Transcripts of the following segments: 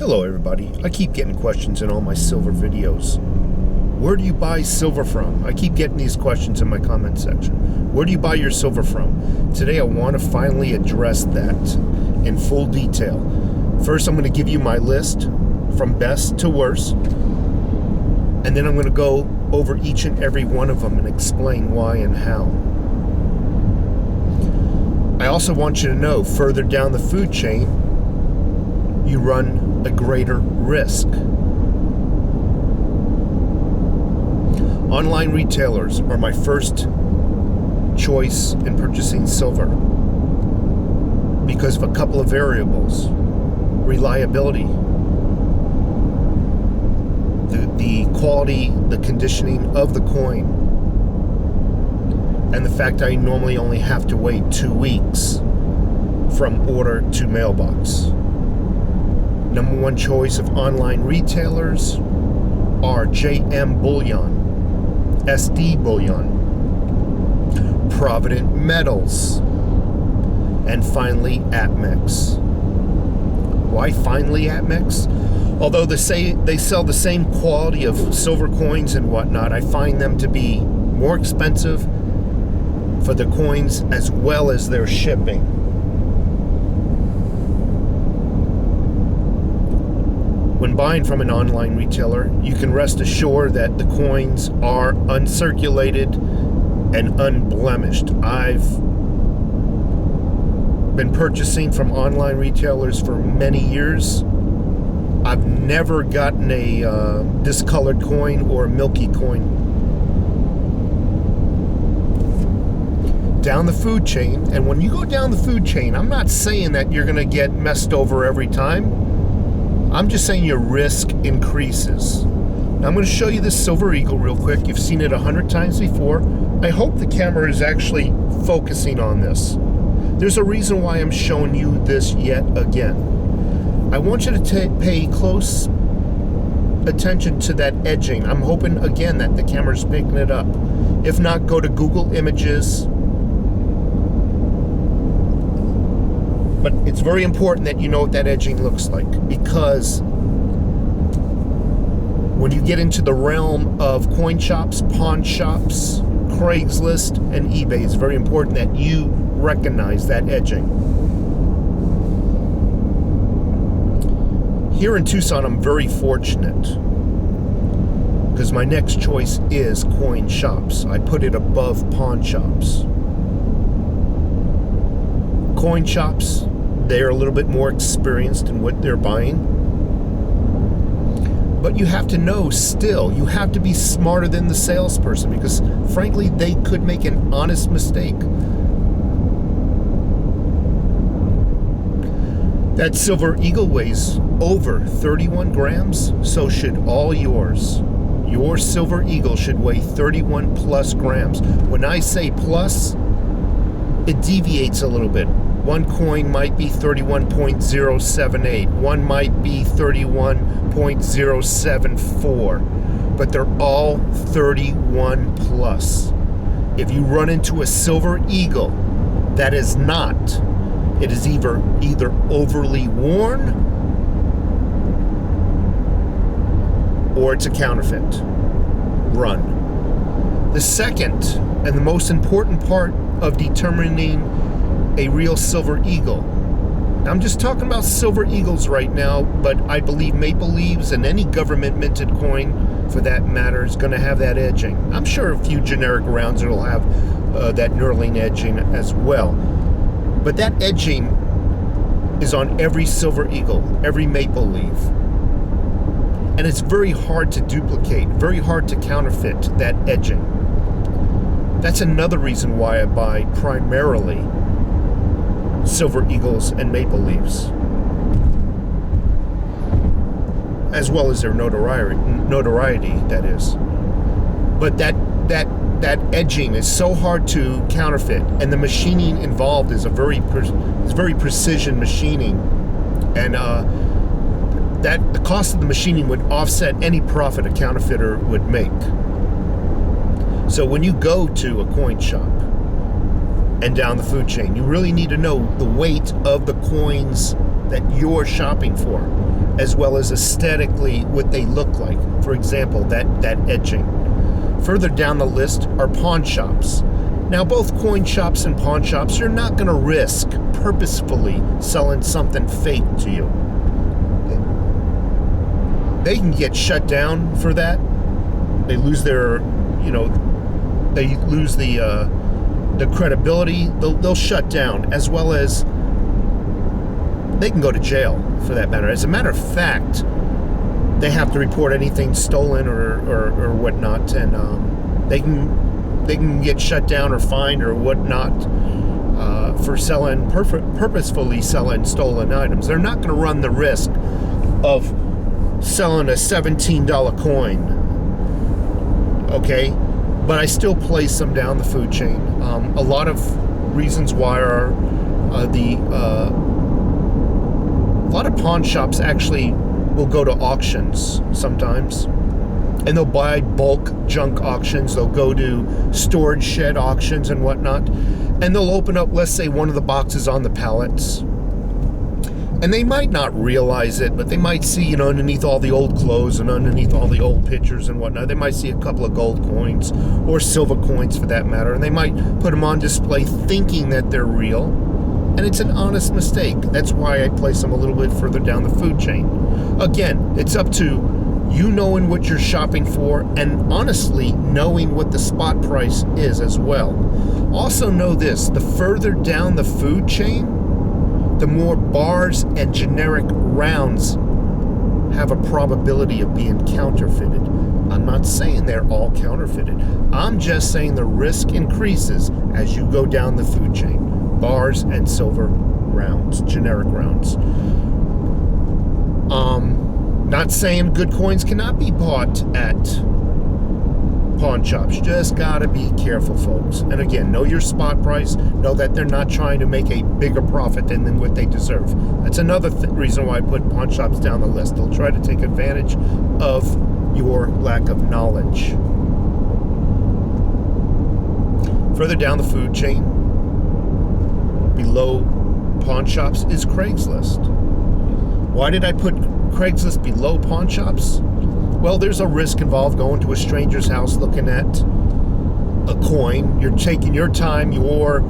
Hello everybody, I keep getting questions in all my silver videos. Where do you buy silver from? I keep getting these questions in my comment section. Where do you buy your silver from? Today I want to finally address that in full detail. First I'm going to give you my list from best to worst, and then I'm going to go over each and every one of them and explain why and how. I also want you to know, further down the food chain, you run a greater risk. Online retailers are my first choice in purchasing silver because of a couple of variables: reliability, the quality, the conditioning of the coin, and the fact I normally only have to wait 2 weeks from order to mailbox. Number one choice of online retailers are JM Bullion, SD Bullion, Provident Metals, and finally APMEX. Why finally APMEX? Although they say they sell the same quality of silver coins and whatnot, I find them to be more expensive for the coins as well as their shipping. When buying from an online retailer, you can rest assured that the coins are uncirculated and unblemished. I've been purchasing from online retailers for many years. I've never gotten a discolored coin or a milky coin. Down the food chain, and when you go down the food chain, I'm not saying that you're going to get messed over every time. I'm just saying your risk increases. Now I'm going to show you this Silver Eagle real quick. You've seen it 100 times before. I hope the camera is actually focusing on this. There's a reason why I'm showing you this yet again. I want you to pay close attention to that edging. I'm hoping again that the camera's picking it up. If not, go to Google Images. But it's very important that you know what that edging looks like, because when you get into the realm of coin shops, pawn shops, Craigslist, and eBay, it's very important that you recognize that edging. Here in Tucson, I'm very fortunate because my next choice is coin shops. I put it above pawn shops. Coin shops, they're a little bit more experienced in what they're buying. But you have to know still, you have to be smarter than the salesperson, because frankly, they could make an honest mistake. That Silver Eagle weighs over 31 grams, so should all yours. Your Silver Eagle should weigh 31 plus grams. When I say plus, it deviates a little bit. One coin might be 31.078. One might be 31.074. But they're all 31 plus. If you run into a Silver Eagle that is not, it is either overly worn or it's a counterfeit. Run. The second and the most important part of determining a real Silver Eagle. Now, I'm just talking about Silver Eagles right now, but I believe Maple Leaves and any government minted coin for that matter is going to have that edging. I'm sure a few generic rounds will have that knurling edging as well. But that edging is on every Silver Eagle, every Maple Leaf. And it's very hard to duplicate, very hard to counterfeit that edging. That's another reason why I buy primarily Silver Eagles and Maple Leaves, as well as their notoriety, that is. But that edging is so hard to counterfeit, and the machining involved is very precision machining, and that the cost of the machining would offset any profit a counterfeiter would make. So when you go to a coin shop and down the food chain, you really need to know the weight of the coins that you're shopping for, as well as aesthetically what they look like. For example, that etching. Further down the list are pawn shops. Now, both coin shops and pawn shops, you're not going to risk purposefully selling something fake to you. They can get shut down for that. They lose their, they lose the credibility. They'll shut down, as well as they can go to jail for that matter. As a matter of fact, they have to report anything stolen or whatnot, and they can get shut down or fined or whatnot for purposefully selling stolen items. They're not going to run the risk of selling a $17 coin. Okay, but I still place them down the food chain. A lot of reasons why are a lot of pawn shops actually will go to auctions sometimes, and they'll buy bulk junk auctions. They'll go to storage shed auctions and whatnot, and they'll open up, let's say, one of the boxes on the pallets. And they might not realize it, but they might see, underneath all the old clothes and underneath all the old pictures and whatnot, they might see a couple of gold coins or silver coins for that matter, and they might put them on display thinking that they're real, and it's an honest mistake. That's why I place them a little bit further down the food chain. Again, it's up to you knowing what you're shopping for and honestly knowing what the spot price is as well. Also know this, the further down the food chain, the more bars and generic rounds have a probability of being counterfeited. I'm not saying they're all counterfeited. I'm just saying the risk increases as you go down the food chain. Bars and silver rounds, generic rounds. Not saying good coins cannot be bought at pawn shops. Just gotta be careful, folks. And again, know your spot price. Know that they're not trying to make a bigger profit than what they deserve. That's another reason why I put pawn shops down the list. They'll try to take advantage of your lack of knowledge. Further down the food chain, below pawn shops, is Craigslist. Why did I put Craigslist below pawn shops? Well, there's a risk involved going to a stranger's house looking at a coin. You're taking your time, your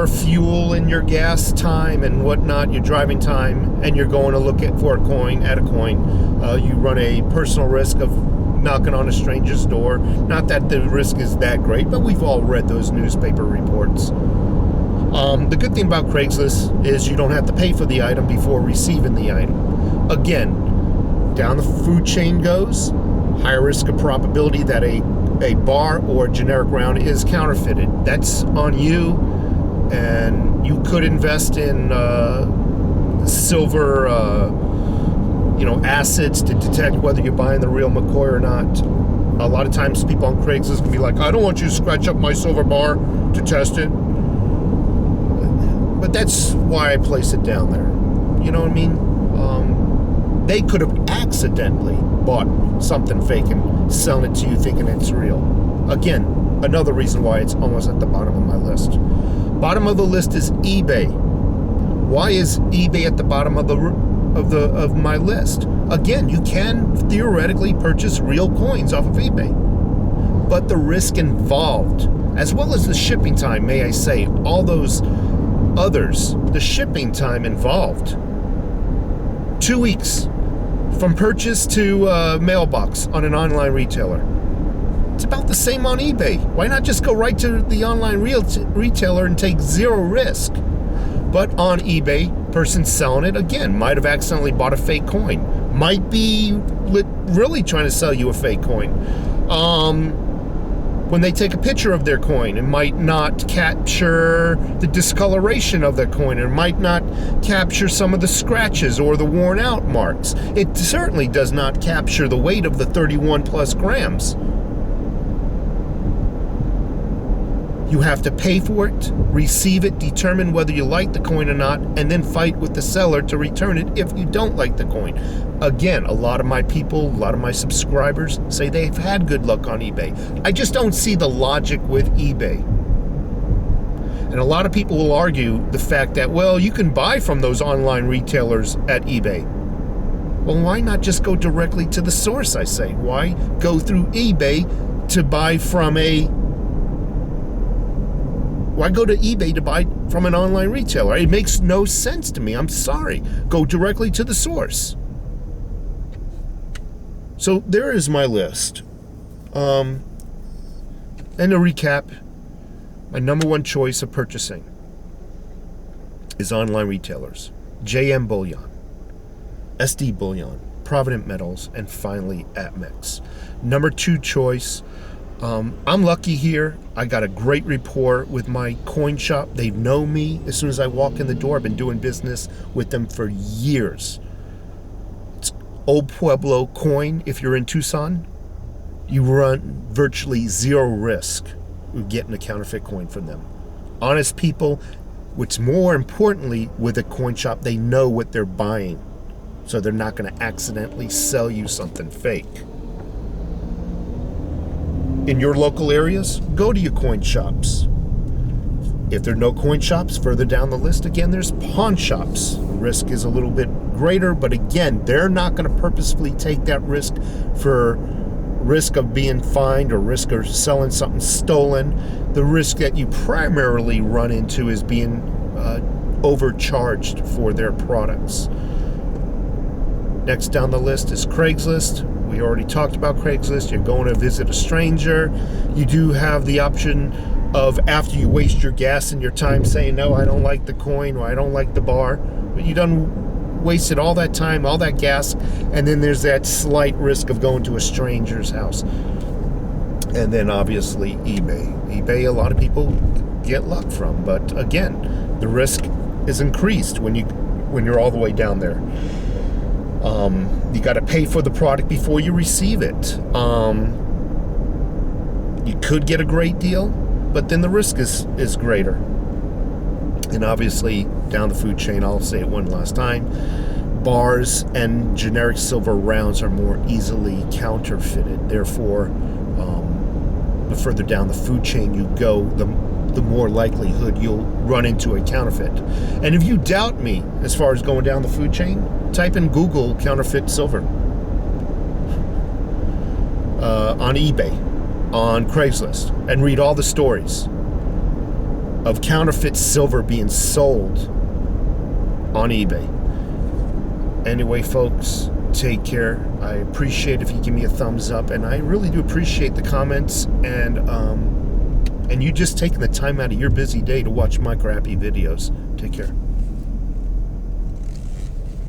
fuel and your gas time and whatnot, your driving time, and you're going to look for a coin. You run a personal risk of knocking on a stranger's door. Not that the risk is that great, but we've all read those newspaper reports. The good thing about Craigslist is you don't have to pay for the item before receiving the item. Again, down the food chain goes, higher risk of probability that a bar or generic round is counterfeited. That's on you, and you could invest in silver acids to detect whether you're buying the real McCoy or not. A lot of times people on Craigslist can be like, I don't want you to scratch up my silver bar to test it. But that's why I place it down there. You know what I mean? They could have accidentally bought something fake and selling it to you thinking it's real. Again, another reason why it's almost at the bottom of my list. Bottom of the list is eBay. Why is eBay at the bottom of my list? Again, you can theoretically purchase real coins off of eBay, but the risk involved, as well as the shipping time, may I say, all those others, the shipping time involved, 2 weeks from purchase to mailbox on an online retailer. It's about the same on eBay. Why not just go right to the online retailer and take zero risk? But on eBay, person selling it, again, might have accidentally bought a fake coin. Might be really trying to sell you a fake coin. When they take a picture of their coin, it might not capture the discoloration of their coin. It might not capture some of the scratches or the worn out marks. It certainly does not capture the weight of the 31 plus grams. You have to pay for it, receive it, determine whether you like the coin or not, and then fight with the seller to return it if you don't like the coin. Again, a lot of my people, a lot of my subscribers say they've had good luck on eBay. I just don't see the logic with eBay. And a lot of people will argue the fact that, well, you can buy from those online retailers at eBay. Well, why not just go directly to the source, I say? Why go through eBay to buy from Why go to eBay to buy from an online retailer? It makes no sense to me. I'm sorry. Go directly to the source. So there is my list. And to recap, my number one choice of purchasing is online retailers. JM Bullion, SD Bullion, Provident Metals, and finally Atmex. Number two choice, I'm lucky here. I got a great rapport with my coin shop. They know me as soon as I walk in the door. I've been doing business with them for years. It's Old Pueblo Coin. If you're in Tucson, you run virtually zero risk with getting a counterfeit coin from them. Honest people, which more importantly, with a coin shop, they know what they're buying. So they're not going to accidentally sell you something fake. In your local areas, go to your coin shops. If there are no coin shops, further down the list, again, there's pawn shops. Risk is a little bit greater, but again, they're not going to purposefully take that risk for risk of being fined or risk of selling something stolen. The risk that you primarily run into is being overcharged for their products. Next down the list is Craigslist. We already talked about Craigslist. You're going to visit a stranger. You do have the option of, after you waste your gas and your time saying, no, I don't like the coin or I don't like the bar, but you done wasted all that time, all that gas, and then there's that slight risk of going to a stranger's house. And then obviously eBay. eBay, a lot of people get luck from, but again, the risk is increased when you're all the way down there. You got to pay for the product before you receive it. You could get a great deal, but then the risk is greater. And obviously, down the food chain, I'll say it one last time, bars and generic silver rounds are more easily counterfeited. Therefore, the further down the food chain you go, the more likelihood you'll run into a counterfeit. And if you doubt me as far as going down the food chain, type in Google counterfeit silver on eBay, on Craigslist, and read all the stories of counterfeit silver being sold on eBay. Anyway, folks, take care. I appreciate if you give me a thumbs up, and I really do appreciate the comments and you just taking the time out of your busy day to watch my crappy videos. Take care.